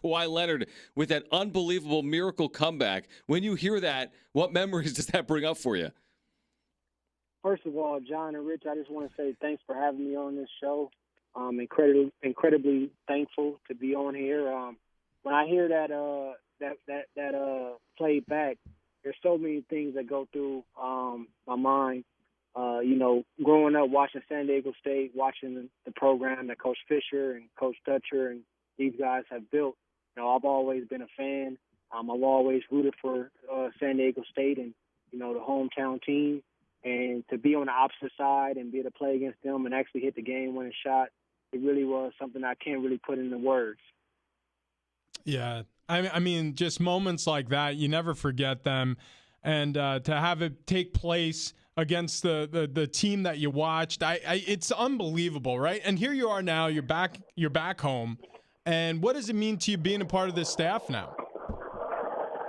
Kawhi Leonard with that unbelievable miracle comeback. When you hear that, what memories does that bring up for you? First of all, John and Rich, I just want to say thanks for having me on this show. I'm incredibly thankful to be on here. When I hear that played back, there's so many things that go through my mind. Growing up watching San Diego State, watching the program that Coach Fisher and Coach Dutcher and these guys have built. I've always been a fan. I've always rooted for San Diego State and the hometown team. And to be on the opposite side and be able to play against them and actually hit the game-winning shot, it really was something I can't really put into words. Yeah, I mean, just moments like that, you never forget them. And to have it take place against the team that you watched, it's unbelievable, right? And here you are now, you're back home. And what does it mean to you being a part of this staff now?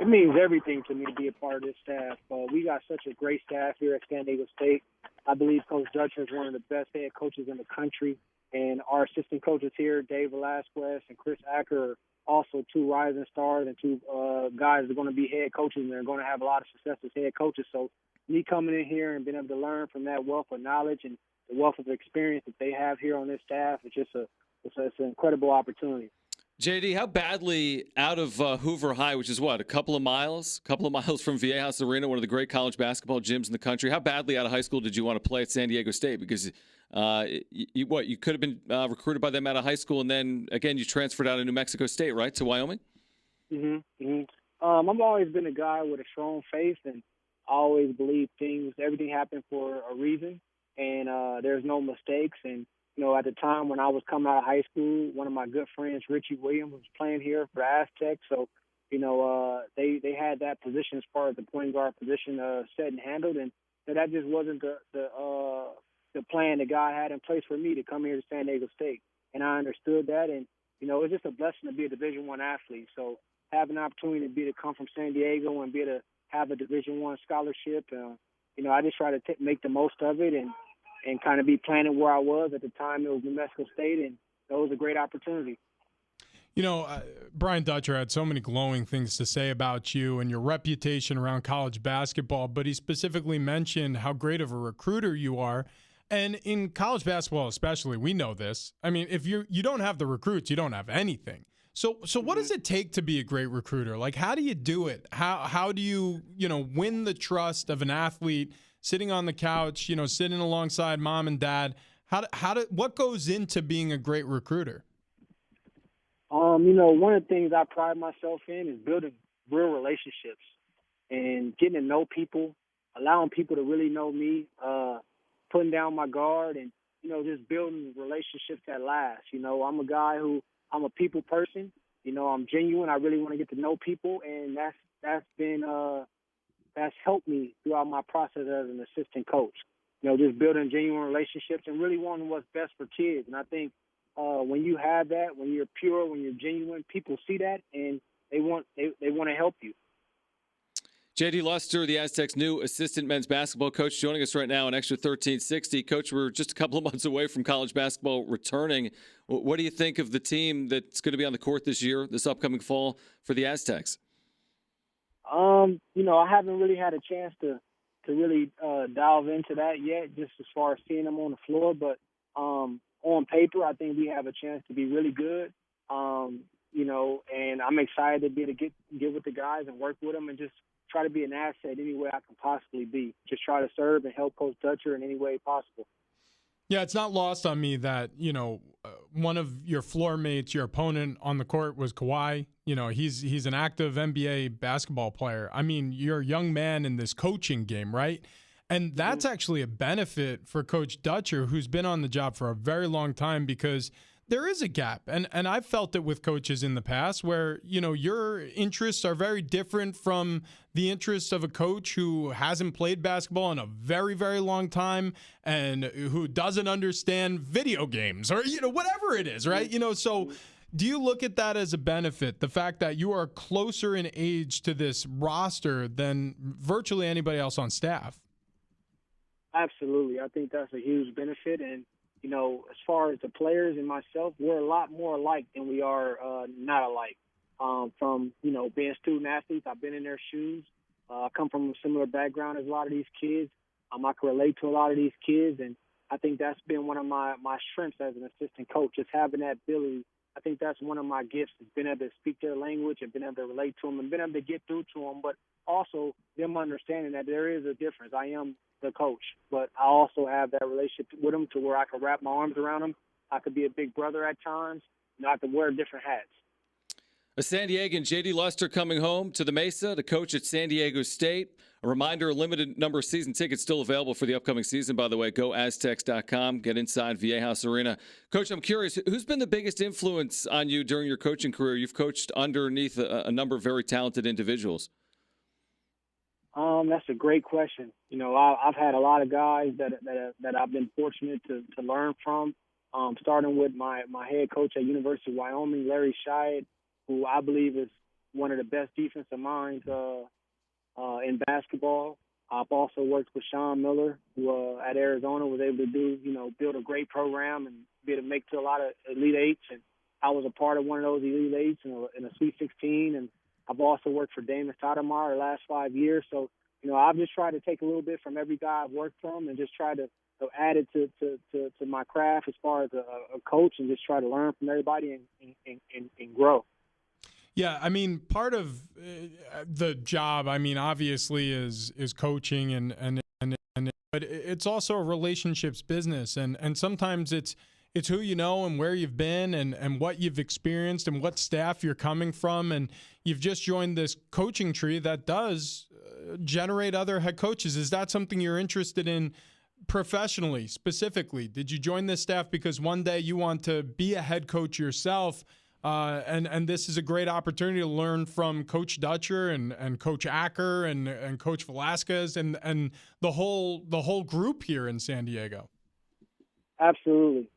It means everything to me to be a part of this staff. We got such a great staff here at San Diego State. I believe Coach Dutcher is one of the best head coaches in the country. And our assistant coaches here, Dave Velasquez and Chris Acker, are also two rising stars and two guys that are going to be head coaches and they're going to have a lot of success as head coaches. So me coming in here and being able to learn from that wealth of knowledge and the wealth of experience that they have here on this staff, it's just it's an incredible opportunity. Jaydee, how badly out of Hoover High, which is what, a couple of miles from Viejas Arena, one of the great college basketball gyms in the country, how badly out of high school did you want to play at San Diego State? Because you could have been recruited by them out of high school, and then again you transferred out of New Mexico State, right, to Wyoming? I've always been a guy with a strong faith, and I always believe everything happened for a reason, and there's no mistakes. And at the time when I was coming out of high school, one of my good friends, Richie Williams, was playing here for the Aztecs. So, they had that position as far as the point guard position set and handled, and that just wasn't the plan that God had in place for me to come here to San Diego State. And I understood that, and it's just a blessing to be a Division I athlete. So having an opportunity to come from San Diego and be able to have a Division I scholarship, I just try to make the most of it and kind of be planning where I was at the time. It was New Mexico State, and that was a great opportunity. Brian Dutcher had so many glowing things to say about you and your reputation around college basketball, but he specifically mentioned how great of a recruiter you are. And in college basketball especially, we know this. I mean, if you don't have the recruits, you don't have anything. So what does it take to be a great recruiter? Like, how do you do it? How do you, win the trust of an athlete sitting on the couch, sitting alongside mom and dad? What goes into being a great recruiter? One of the things I pride myself in is building real relationships and getting to know people, allowing people to really know me, putting down my guard and, just building relationships that last. I'm a guy I'm a people person. I'm genuine. I really want to get to know people, and that's helped me throughout my process as an assistant coach. Just building genuine relationships and really wanting what's best for kids. And I think when you have that, when you're pure, when you're genuine, people see that and they want to help you. Jaydee Luster, the Aztecs' new assistant men's basketball coach, joining us right now on Xtra 1360. Coach, we're just a couple of months away from college basketball returning. What do you think of the team that's going to be on the court this year, this upcoming fall, for the Aztecs? I haven't really had a chance to really delve into that yet, just as far as seeing them on the floor. But on paper, I think we have a chance to be really good. And I'm excited to be able to get with the guys and work with them and just try to be an asset any way I can possibly be. Just try to serve and help Coach Dutcher in any way possible. Yeah, it's not lost on me that, one of your floor mates, your opponent on the court was Kawhi. He's an active NBA basketball player. I mean, you're a young man in this coaching game, right? And that's actually a benefit for Coach Dutcher, who's been on the job for a very long time, because there is a gap. And I've felt it with coaches in the past where, your interests are very different from the interests of a coach who hasn't played basketball in a very, very long time and who doesn't understand video games or, whatever it is, right? So do you look at that as a benefit, the fact that you are closer in age to this roster than virtually anybody else on staff? Absolutely. I think that's a huge benefit. And, as far as the players and myself, we're a lot more alike than we are not alike. From being student athletes, I've been in their shoes. I come from a similar background as a lot of these kids. I can relate to a lot of these kids, and I think that's been one of my strengths as an assistant coach, just having that ability. I think that's one of my gifts, is being able to speak their language and being able to relate to them and being able to get through to them, but also them understanding that there is a difference. I am the coach, but I also have that relationship with them to where I can wrap my arms around them. I could be a big brother at times, and I could wear different hats. A San Diegan, Jaydee Luster, coming home to the Mesa to coach at San Diego State. A reminder, a limited number of season tickets still available for the upcoming season, by the way. Go Aztecs.com. Get inside Viejas Arena. Coach, I'm curious, who's been the biggest influence on you during your coaching career? You've coached underneath a number of very talented individuals. That's a great question. I've had a lot of guys that I've been fortunate to learn from, starting with my head coach at University of Wyoming, Larry Shyatt, who I believe is one of the best defensive minds in basketball. I've also worked with Sean Miller, who at Arizona was able to build a great program and be able to make to a lot of Elite Eights. And I was a part of one of those Elite Eights in a Sweet 16. And I've also worked for Damon Stoudemire the last 5 years. So, I've just tried to take a little bit from every guy I've worked from and just try to add it to my craft as far as a coach, and just try to learn from everybody and grow. Yeah, I mean, part of the job, obviously is coaching and but it's also a relationships business, and sometimes it's who you know and where you've been and what you've experienced and what staff you're coming from, and you've just joined this coaching tree that does generate other head coaches. Is that something you're interested in professionally, specifically? Did you join this staff because one day you want to be a head coach yourself? And this is a great opportunity to learn from Coach Dutcher and Coach Acker and Coach Velasquez and the whole group here in San Diego. Absolutely.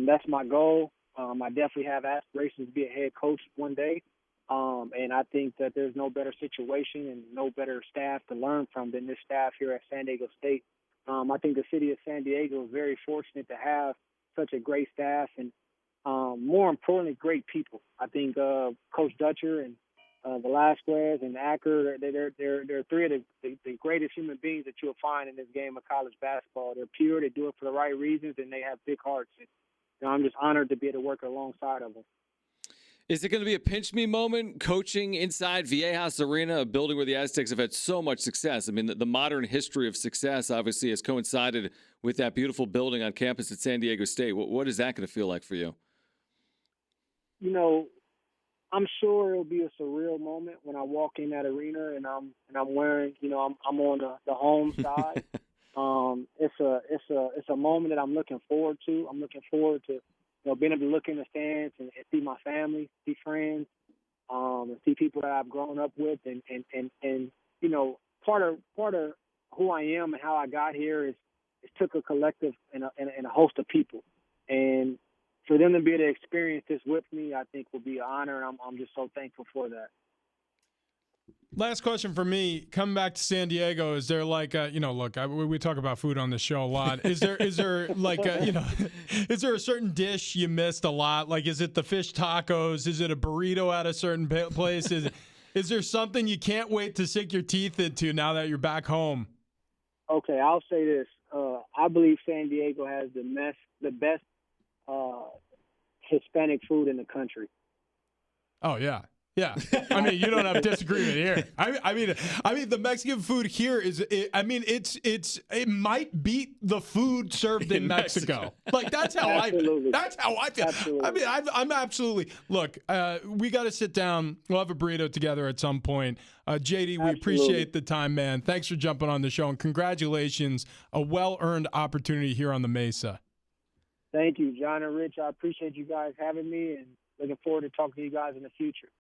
That's my goal. I definitely have aspirations to be a head coach one day. And I think that there's no better situation and no better staff to learn from than this staff here at San Diego State. I think the city of San Diego is very fortunate to have such a great staff and, more importantly, great people. I think Coach Dutcher and Velasquez and Acker, they're three of the greatest human beings that you'll find in this game of college basketball. They're pure, they do it for the right reasons, and they have big hearts. And, I'm just honored to be able to work alongside of them. Is it going to be a pinch me moment coaching inside Viejas Arena, a building where the Aztecs have had so much success? I mean, the modern history of success obviously has coincided with that beautiful building on campus at San Diego State. What is that going to feel like for you? I'm sure it'll be a surreal moment when I walk in that arena and I'm wearing, I'm on the home side. It's a moment that I'm looking forward to. I'm looking forward to being able to look in the stands and see my family, see friends, and see people that I've grown up with, and part of who I am and how I got here is it took a collective and a host of people, and for them to be able to experience this with me, I think will be an honor, and I'm just so thankful for that. Last question for me. Coming back to San Diego, is there like we talk about food on the show a lot. Is there is there a certain dish you missed a lot? Like, is it the fish tacos? Is it a burrito at a certain place? Is there something you can't wait to sink your teeth into now that you're back home? Okay, I'll say this. I believe San Diego has the best Hispanic food in the country. Oh, yeah. Yeah, I mean, you don't have disagreement here. I mean, the Mexican food here it might beat the food served in Mexico. Like that's how I feel. Absolutely. I mean, I'm absolutely. Look, we got to sit down. We'll have a burrito together at some point. Jaydee, we appreciate the time, man. Thanks for jumping on the show, and congratulations, a well-earned opportunity here on the Mesa. Thank you, John and Rich. I appreciate you guys having me, and looking forward to talking to you guys in the future.